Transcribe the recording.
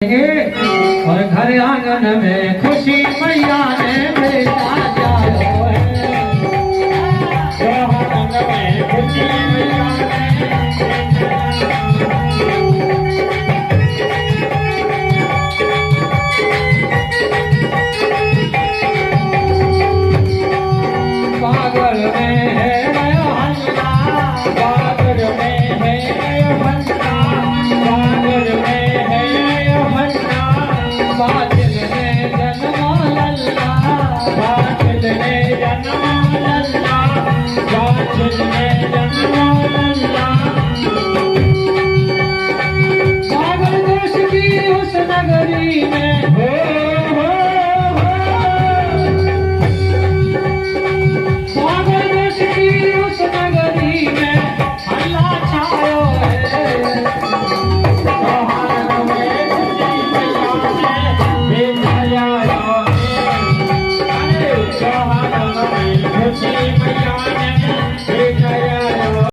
और घर आंगन में खुशी मैया ने बेटा जायो है। घर आंगन में खुशी मैया पागल में है हल्ला, पागल में है हल्ला, पागल में है हल्ला, बादल ने जन्मा लल्ला, बादल ने जन्मा लल्ला, बादल ने जन्मा लल्ला। पागल देश की उस नगरी में